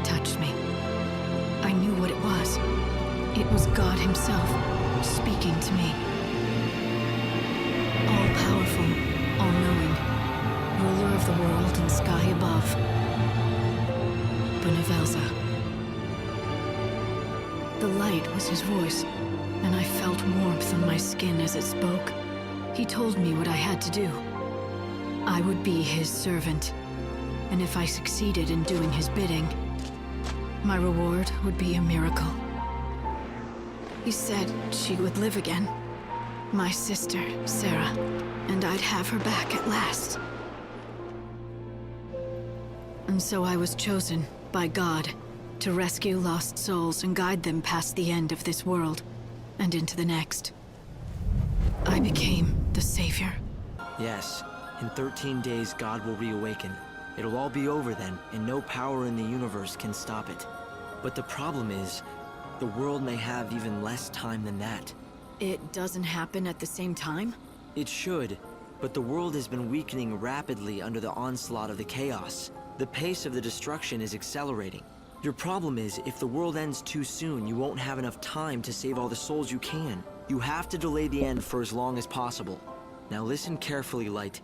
touched me. I knew what it was. It was God himself, speaking to me. All-powerful, all-knowing, ruler of the world and sky above. Benevelza. The light was his voice, and I felt warmth on my skin as it spoke. He told me what I had to do. I would be his servant, and if I succeeded in doing his bidding, my reward would be a miracle. He said she would live again. My sister, Sarah, and I'd have her back at last. And so I was chosen by God to rescue lost souls and guide them past the end of this world and into the next. I became the savior. Yes, in 13 days God will reawaken. It'll all be over then, and no power in the universe can stop it. But the problem is, the world may have even less time than that. It doesn't happen at the same time? It should, but the world has been weakening rapidly under the onslaught of the chaos. The pace of the destruction is accelerating. Your problem is, if the world ends too soon, you won't have enough time to save all the souls you can. You have to delay the end for as long as possible. Now listen carefully, Light.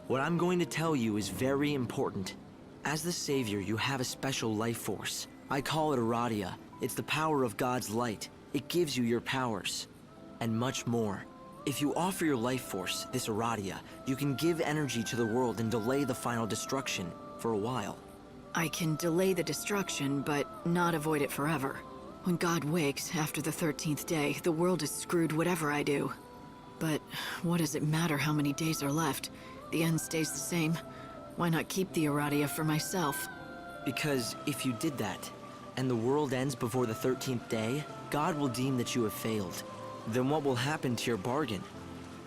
What I'm going to tell you is very important. As the Savior, you have a special life force. I call it Aradia. It's the power of God's light. It gives you your powers. And much more. If you offer your life force, this Aradia, you can give energy to the world and delay the final destruction for a while. I can delay the destruction, but not avoid it forever. When God wakes after the 13th day, the world is screwed whatever I do. But what does it matter how many days are left? The end stays the same. Why not keep the Aradia for myself? Because if you did that, and the world ends before the 13th day, God will deem that you have failed. Then what will happen to your bargain?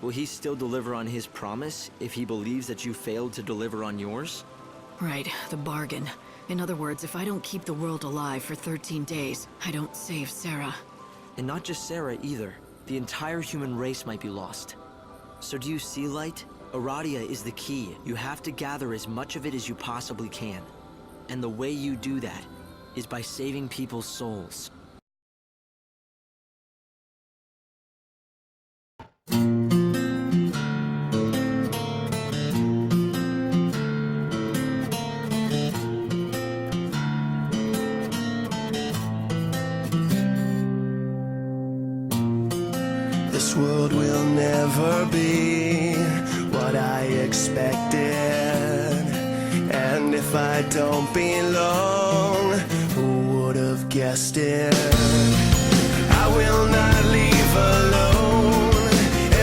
Will he still deliver on his promise if he believes that you failed to deliver on yours? Right, the bargain. In other words, if I don't keep the world alive for 13 days, I don't save Sarah. And not just Sarah either. The entire human race might be lost. So do you see, Light? Aradia is the key. You have to gather as much of it as you possibly can. And the way you do that is by saving people's souls. This world will never be what I expected. And if I don't belong, who would have guessed it? I will not leave alone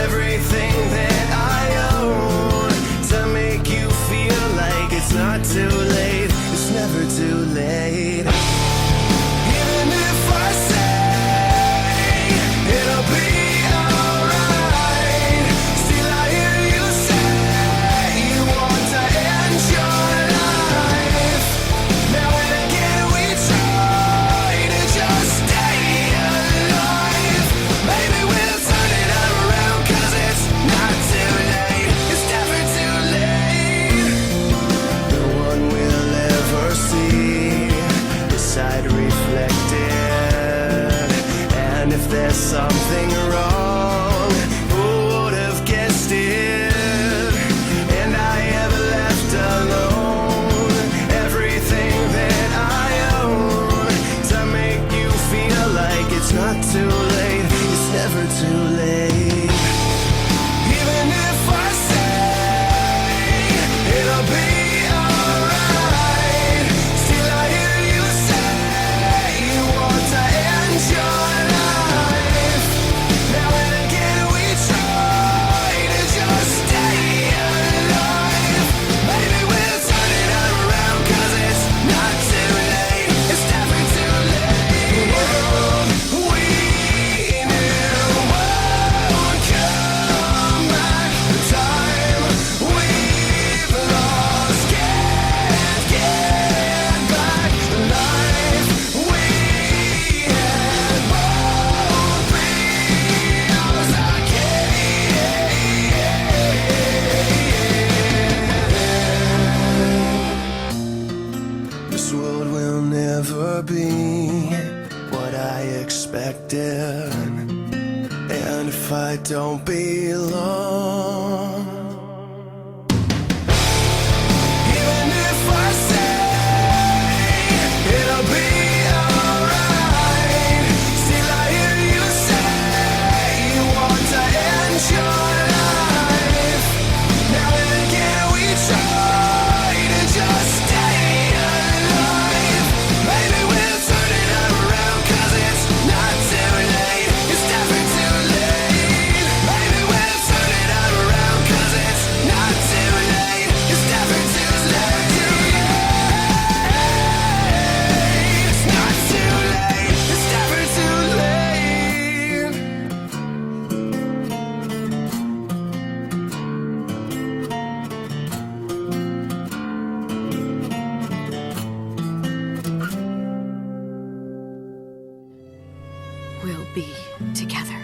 everything that I own to make you feel like it's not too late. It's never too late. Even if I say it'll be there's something wrong, who would have guessed it? And I have left alone everything that I own to make you feel like it's not too late. It's never too late. Even if I say it'll be alright, still I hear you say you want to end your this world will never never be what I expected. And if I don't belong, even if I say it'll be alright, still I hear you say you want to end your life. Now and again we try to just stay alive. Maybe we'll turn it around, 'cause it's not too late. It's never too late. Maybe we'll turn it around, 'cause it's not too late. It's never too late. It's not too late. It's never too late. We'll be together.